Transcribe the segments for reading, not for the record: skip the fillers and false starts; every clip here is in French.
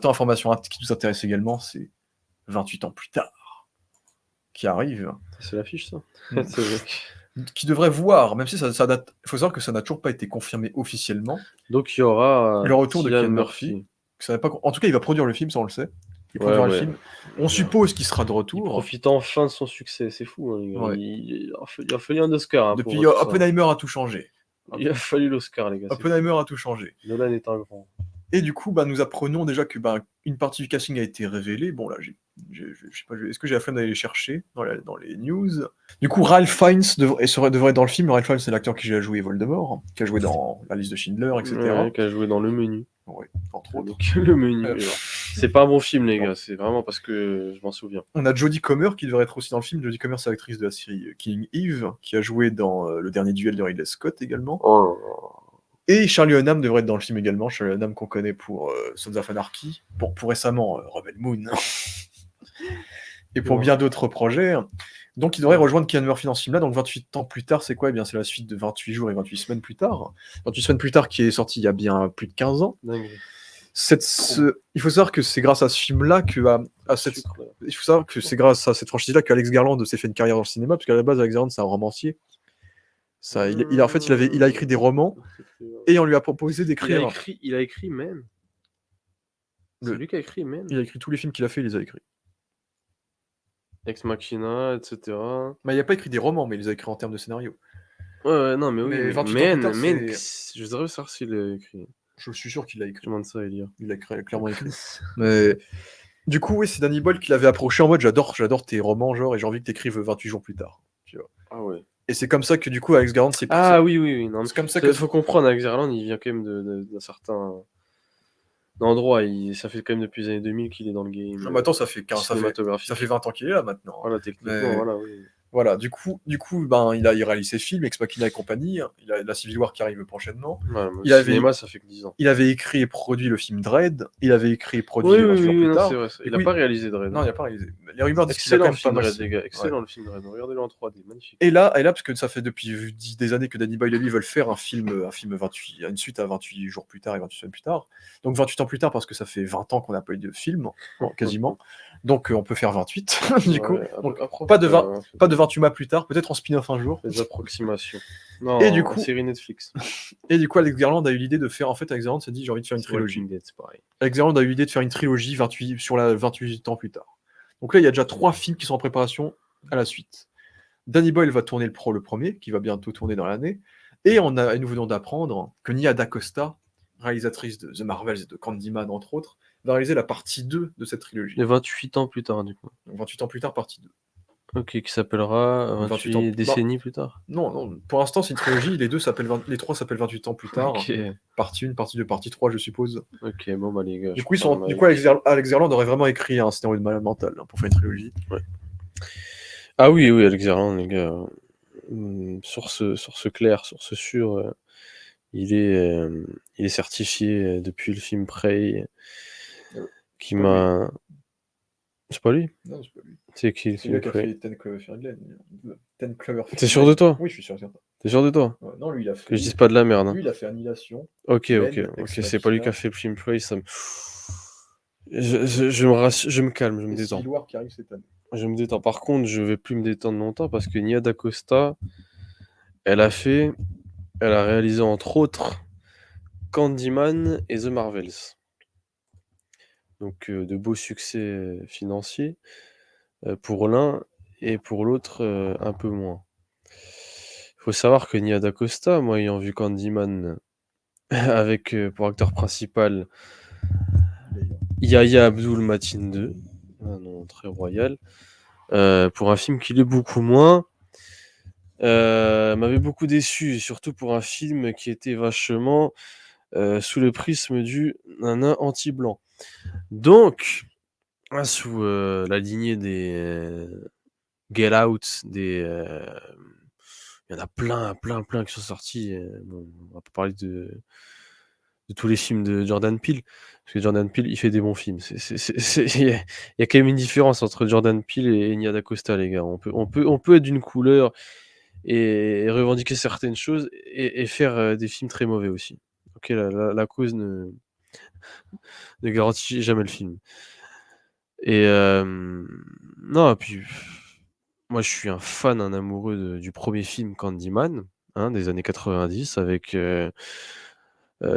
Maintenant, information qui nous intéresse également, c'est 28 ans plus tard, qui arrive, C'est l'affiche, ça. Mm. C'est vrai. qui devrait voir, même si ça date, il faut savoir que ça n'a toujours pas été confirmé officiellement, Donc il y aura le retour de Cillian Cillian Murphy. Ça n'a pas, en tout cas, il va produire le film, ça on le sait. Il Ouais, produira le ouais. film. On suppose qu'il sera de Il retour. profite enfin de son succès, c'est fou. Hein, les gars. Ouais. Il a fallu un Oscar. Hein, Depuis pour tout ça. Oppenheimer a tout changé. Il a fallu l'Oscar, les gars. c'est fou. Oppenheimer a tout changé. Nolan est un grand. Et du coup, nous apprenons déjà que une partie du casting a été révélée. Bon, là, je sais pas, est-ce que j'ai la flemme d'aller les chercher dans les news? Du coup, Ralph Fiennes devrait être dans le film. Ralph Fiennes, c'est l'acteur qui a joué Voldemort, qui a joué dans La Liste de Schindler, etc. Ouais, qui a joué dans Le Menu. Ouais, entre autres. Donc, Le Menu. C'est pas un bon film, les gars. C'est vraiment parce que je m'en souviens. On a Jodie Comer qui devrait être aussi dans le film. Jodie Comer, c'est l'actrice de la série Killing Eve, qui a joué dans Le Dernier Duel de Ridley Scott également. Oh. Et Charlie Hunnam devrait être dans le film également. Charlie Hunnam qu'on connaît pour Sons of Anarchy, pour récemment Rebel Moon, et pour bien d'autres projets. Donc il devrait rejoindre Cillian Murphy dans ce film-là. Donc 28 ans plus tard, c'est quoi? Eh bien, c'est la suite de 28 jours et 28 semaines plus tard. 28 semaines plus tard, qui est sorti il y a bien plus de 15 ans. Il faut savoir que c'est grâce à ce film-là il faut savoir que c'est grâce à cette franchise-là qu'Alex Garland s'est fait une carrière dans le cinéma, parce qu'à la base, Alex Garland, c'est un romancier. En fait, il a écrit des romans, et on lui a proposé d'écrire. Il a écrit même. C'est lui qui a écrit même. Il a écrit tous les films qu'il a fait, il les a écrits. Ex Machina, etc. Il n'a pas écrit des romans, mais il les a écrits en termes de scénario. Ouais, non, mais oui. Mais 28 ans ans plus tard, je voudrais savoir s'il a écrit. Je suis sûr qu'il a écrit. Je demande ça à Elia. Il a clairement écrit. Mais du coup, oui, c'est Danny Boyle qui l'avait approché en mode j'adore tes romans, genre, et j'ai envie que t'écrives 28 jours plus tard. Tu vois. Ah ouais. Et c'est comme ça que du coup, Alex Garland s'est pris. Ah oui. Non, c'est comme ça que faut comprendre, Alex Garland, il vient quand même d'un certain endroit. Ça fait quand même depuis les années 2000 qu'il est dans le game. Attends, ça fait 20 ans qu'il est là maintenant. Voilà, techniquement, voilà, oui. Voilà, du coup, il réalise ses films, Ex Machina et compagnie. Il a la Civil War qui arrive prochainement. Le cinéma, ça fait que 10 ans. Il avait écrit et produit le film Dread. Il avait écrit et produit 28 jours plus tard. C'est vrai. Il n'a pas réalisé Dread. Non, il n'a pas réalisé. Les rumeurs disent qu'il a quand même pas mal. Les gars. Excellent le film Dread. Regardez-le en 3D, magnifique. Et là, parce que ça fait depuis des années que Danny Boyle et lui veulent faire un film 28, une suite à 28 jours plus tard et 28 semaines plus tard. Donc 28 ans plus tard, parce que ça fait 20 ans qu'on n'a pas eu de film, quasiment. Donc on peut faire 28, du coup. Donc, pas de 28 mois plus tard, peut-être en spin-off un jour. Les approximations. Non, et du coup, série Netflix. Et du coup, Alex Garland a eu l'idée de faire, Alex Garland s'est dit j'ai envie de faire une trilogie. Alex Garland a eu l'idée de faire une trilogie 28 ans plus tard. Donc là, il y a déjà 3 films qui sont en préparation à la suite. Danny Boyle va tourner le premier, qui va bientôt tourner dans l'année. Et nous venons d'apprendre que Nia DaCosta, réalisatrice de The Marvels et de Candyman, entre autres, va réaliser la partie 2 de cette trilogie. Et 28 ans plus tard, du coup. Donc 28 ans plus tard, partie 2. Ok, qui s'appellera 28 décennies plus tard. Non, pour l'instant, c'est une trilogie. Les 3 s'appellent 28 ans plus tard. Okay. Partie 1, partie 2, partie 3, je suppose. Ok, bon, les gars. Du coup, Alex Garland aurait vraiment écrit un scénario de malade mental pour faire une trilogie. Ouais. Ah oui, Alex Garland, les gars. Sur ce clair, sur ce sûr, il est certifié depuis le film Prey, qui m'a... C'est pas lui? Non, c'est pas lui. C'est qui? C'est lui qui a fait 10 Cloverfield Lane. T'es sûr de toi? Oui, je suis sûr. T'es sûr de toi? Non, lui, il a fait... Que je dise pas de la merde. Lui, il a fait Annihilation. Ok, c'est pas lui qui a fait le film Prey, ça me... Je me calme, je me détends. Civil War qui arrive cette année. Je me détends. Par contre, je vais plus me détendre longtemps parce que Nia DaCosta, elle a réalisé entre autres Candyman et The Marvels. Donc de beaux succès financiers pour l'un et pour l'autre un peu moins. Il faut savoir que Nia DaCosta, moi ayant vu Candyman avec pour acteur principal Yahya Abdul-Mateen 2, un nom très royal, pour un film qui l'est beaucoup moins, m'avait beaucoup déçu, et surtout pour un film qui était vachement sous le prisme du nana anti-blanc. Donc, sous la lignée des Get Out, il y en a plein qui sont sortis. Bon, on va pas parler de tous les films de Jordan Peele, parce que Jordan Peele, il fait des bons films. Il y a quand même une différence entre Jordan Peele et Nia DaCosta, les gars. On peut être d'une couleur et revendiquer certaines choses et faire des films très mauvais aussi. Ok, la cause ne Ne garantit jamais le film. Et non, et puis moi, je suis un fan, un amoureux du premier film Candyman, hein, des années 90 avec,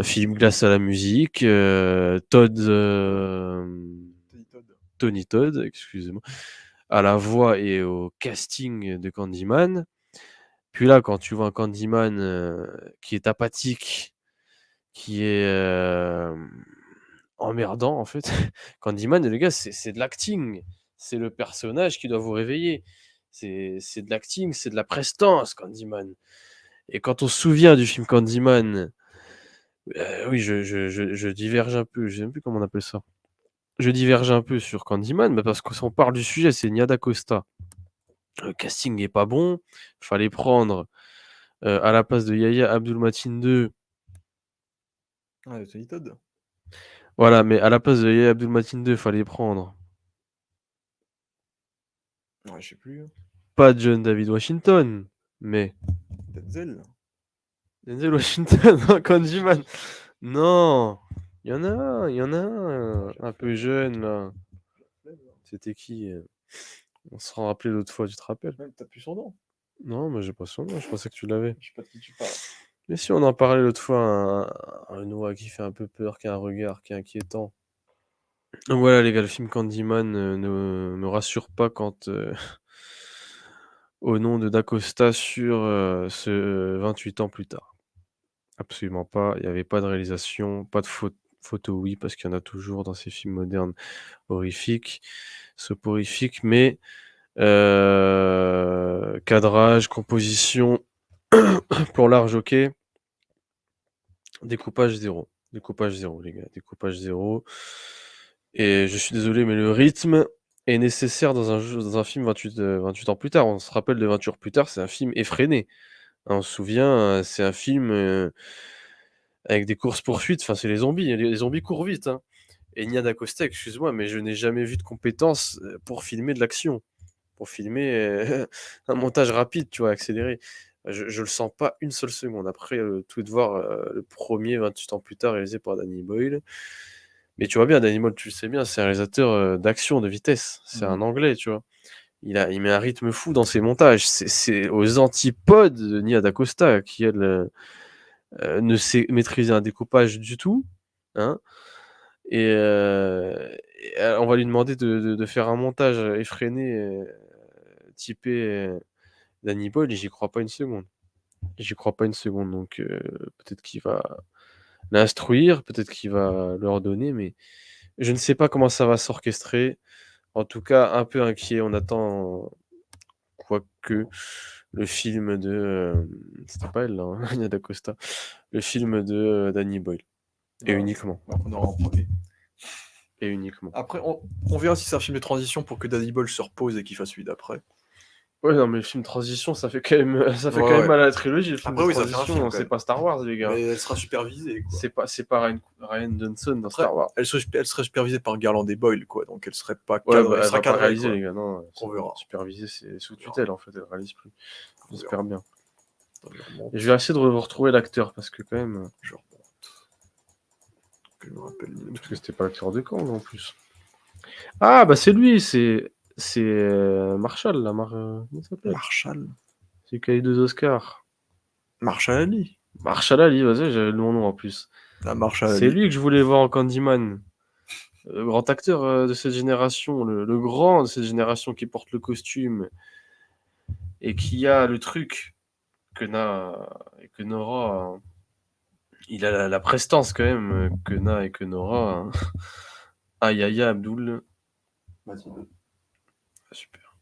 Philip Glass à la musique, Tony Todd, excusez-moi, à la voix et au casting de Candyman. Puis là, quand tu vois un Candyman, qui est apathique, qui est, emmerdant en fait. Candyman, les gars, c'est de l'acting. C'est le personnage qui doit vous réveiller. C'est de l'acting, c'est de la prestance, Candyman. Et quand on se souvient du film Candyman, oui, je diverge un peu, je sais même plus comment on appelle ça. Je diverge un peu sur Candyman, parce que si on parle du sujet, c'est Nia DaCosta. Le casting est pas bon. Fallait prendre, à la place de Yahya Abdul-Mateen 2. Ouais, Tony Todd. Voilà, mais à la place de Yahya Abdul-Mateen 2, fallait prendre Ouais, je sais plus. pas John David Washington, mais Denzel. Denzel Washington en Candyman. Non, il y en a un peu jeune là. C'était qui? On se rend rappelé l'autre fois, tu te rappelles? Même, t'as plus son nom. Non, moi j'ai pas son nom, je pensais que tu l'avais. Je sais pas de qui tu parles. Mais si on en parlait l'autre fois, un oie qui fait un peu peur, qui a un regard qui est inquiétant. Donc voilà les gars, le film Candyman ne me rassure pas quant au nom de Dacosta sur ce 28 ans plus tard. Absolument pas, il y avait pas de réalisation, pas de photo oui, parce qu'il y en a toujours dans ces films modernes horrifiques, soporifiques, mais cadrage, composition, plan large, OK. Découpage zéro. Découpage zéro, les gars, découpage zéro. Et je suis désolé, mais le rythme est nécessaire dans un film 28 ans plus tard. On se rappelle de 28 heures plus tard, c'est un film effréné. Hein, on se souvient, c'est un film, avec des courses-poursuites, enfin c'est les zombies, les zombies courent vite, hein. Et Nia DaCosta, excuse-moi, mais je n'ai jamais vu de compétences, pour filmer de l'action, pour filmer, un montage rapide, tu vois, accéléré. Je le sens pas une seule seconde. Après, tout est de voir, le premier 28 ans plus tard réalisé par Danny Boyle. Mais tu vois bien, Danny Boyle, tu le sais bien, c'est un réalisateur, d'action, de vitesse. C'est un Anglais, tu vois? Il met un rythme fou dans ses montages. C'est aux antipodes de Nia DaCosta qui elle, ne sait maîtriser un découpage du tout, hein. Et on va lui demander de faire un montage, effréné, typé, Danny Boyle et j'y crois pas une seconde. J'y crois pas une seconde donc peut-être qu'il va l'instruire, peut-être qu'il va le redonner, mais je ne sais pas comment ça va s'orchestrer. En tout cas, un peu inquiet. On attend, quoique, le film de, c'était pas elle là, hein, Nia DaCosta, le film de, Danny Boyle et uniquement. On aura en premier. Et uniquement. Après, on verra si c'est un film de transition pour que Danny Boyle se repose et qu'il fasse celui d'après. Ouais, non, mais le film transition, ça fait quand même, ça fait Ouais, quand même ouais. mal à la trilogie, le film Après, de oui, ça fait un transition. film, quand C'est même. pas Star Wars, les gars. Mais elle sera supervisée, quoi. C'est pas Ryan Johnson dans Après, Star Wars. elle serait supervisée par Garland et Boyle, quoi. Donc elle serait pas Ouais, cadrée. bah, Elle elle sera va pas cadrée, réaliser, quoi. les gars. Non, On verra. superviser, c'est sous On verra. tutelle, en fait. Elle réalise plus. On J'espère bien. Attends, je remonte. Et je vais essayer de retrouver l'acteur, parce que quand même, Je remonte. Que je me rappelle de parce tout. que c'était pas l'acteur de Kang, en plus. Ah, bah, c'est lui, c'est Marshall, là. Comment il s'appelle? Marshall. Celui qui a eu 2 Oscars. Marshall Ali. Marshall Ali, vas-y, j'avais le nom en plus. La Marshall C'est Ali. lui que je voulais voir en Candyman. Le grand acteur, de cette génération, le grand de cette génération qui porte le costume et qui a le truc que n'aura, il a la prestance quand même, que n'a et que n'aura, hein. Yahya Abdul. Super.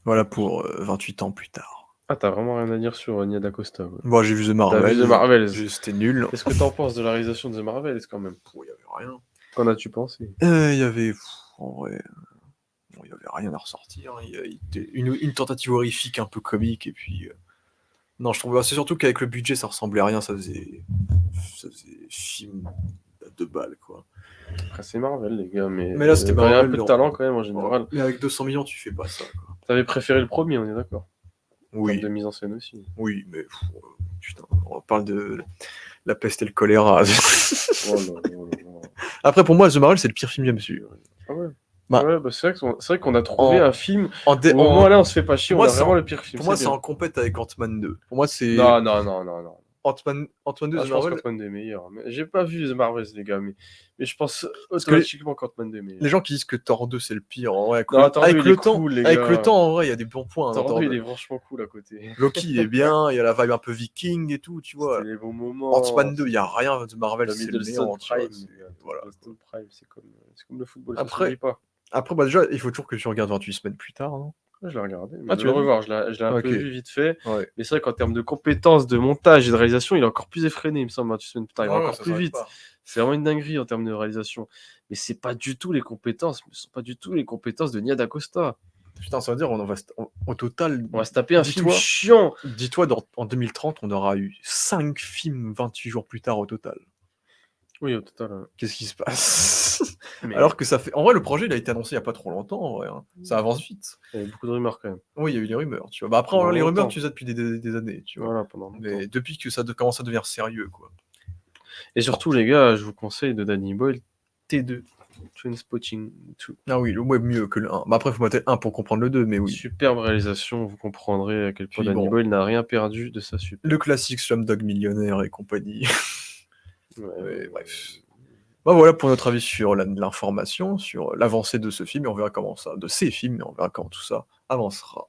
Voilà pour 28 ans plus tard. Ah, t'as vraiment rien à dire sur Nia DaCosta, quoi. Bon, j'ai vu The T'as vu Marvels. The Marvels. C'était nul. Qu'est-ce que t'en penses de la réalisation de The Marvels, quand même? Il y avait rien. Qu'en as-tu pensé? Il y avait. En vrai. Bon, il y avait rien à ressortir. Une tentative horrifique un peu comique et puis. Non, je trouve. C'est surtout qu'avec le budget, ça ressemblait à rien. Ça faisait film à 2 balles, quoi. Après, c'est Marvel, les gars, mais Mais là, c'était quand il y a un Marvel, peu de non. talent quand même en général. Mais avec 200 millions, tu fais pas ça, quoi. T'avais préféré le premier, on est d'accord? En termes Oui, de mise en scène aussi. oui, mais putain, on parle de la peste et le choléra. Oh là là là là. Après, pour moi, The Marvel, c'est le pire film du MCU. Ah ouais. Bah, Ouais, bah c'est vrai qu'on a trouvé en, un film en, dé- où au en- moins là on se fait pas chier, pour on moi, a vraiment le pire film, pour moi, c'est c'est bien. en compète avec Ant-Man 2. Pour moi, c'est Non, non, non, non, non. Ant-Man 2, Ah, The je pense Marvel. qu'Ant-Man 2 est meilleur. Mais j'ai pas vu The Marvels, les gars, mais je pense Parce que automatiquement qu'Ant-Man 2 est meilleur. les gens qui disent que Thor 2, c'est le pire, en vrai, Non, Thor 2, avec il est le temps, cool, les avec le gars. temps, en vrai, il y a des bons points dans Thor Thor 2, il 2. est franchement cool à côté. Loki, il est bien, il y a la vibe un peu viking et tout, tu vois. C'était les bons moments. Ant-Man 2, il n'y a rien de Marvel, Le c'est le Middleston néant, tu vois. Prime, les gars. Voilà. Middleston Prime, c'est comme le football, ça Après, s'oublie pas. bah, déjà, il faut toujours que tu regardes 28 semaines plus tard, non? Ouais, je l'ai regardé, mais Ah, je tu vais le l'as vu? revoir. Je l'ai un peu Ok. vu vite fait. Ouais. Mais c'est vrai qu'en termes de compétences, de montage et de réalisation, il est encore plus effréné, il me semble. 28 semaines plus tard, il va Ouais, encore ça plus s'arrête vite. pas. C'est vraiment une dinguerie en termes de réalisation. Mais c'est pas du tout les compétences. Ce sont pas du tout les compétences de Nia DaCosta. Putain, ça veut dire, au total, On va se taper un film dis-toi, chiant. dis-toi, en 2030, on aura eu 5 films 28 jours plus tard au total. Oui, au total. Qu'est-ce qui se passe? Mais Alors que ça fait. En vrai, le projet, il a été annoncé il n'y a pas trop longtemps, en vrai, hein. Ça avance vite. il y avait beaucoup de rumeurs quand même. Oui, il y a eu les rumeurs, tu vois. Bah, après, Pendant les rumeurs, longtemps. tu les as depuis des années, tu vois. Voilà, pendant longtemps. Mais depuis que ça commence à devenir sérieux, quoi. Et surtout, les gars, je vous conseille de Danny Boyle T2. Trainspotting 2. Ah oui, le web mieux que le 1. Bah après, il faut mater le 1 pour comprendre le 2, mais oui. Superbe réalisation, vous comprendrez à quel point Puis Danny bon. Boyle n'a rien perdu de sa super. Le classique Slumdog Millionnaire et compagnie. Ouais, Bref. Bah voilà pour notre avis sur l'information, sur l'avancée de ce film, et on verra comment ça, de ces films, et on verra comment tout ça avancera.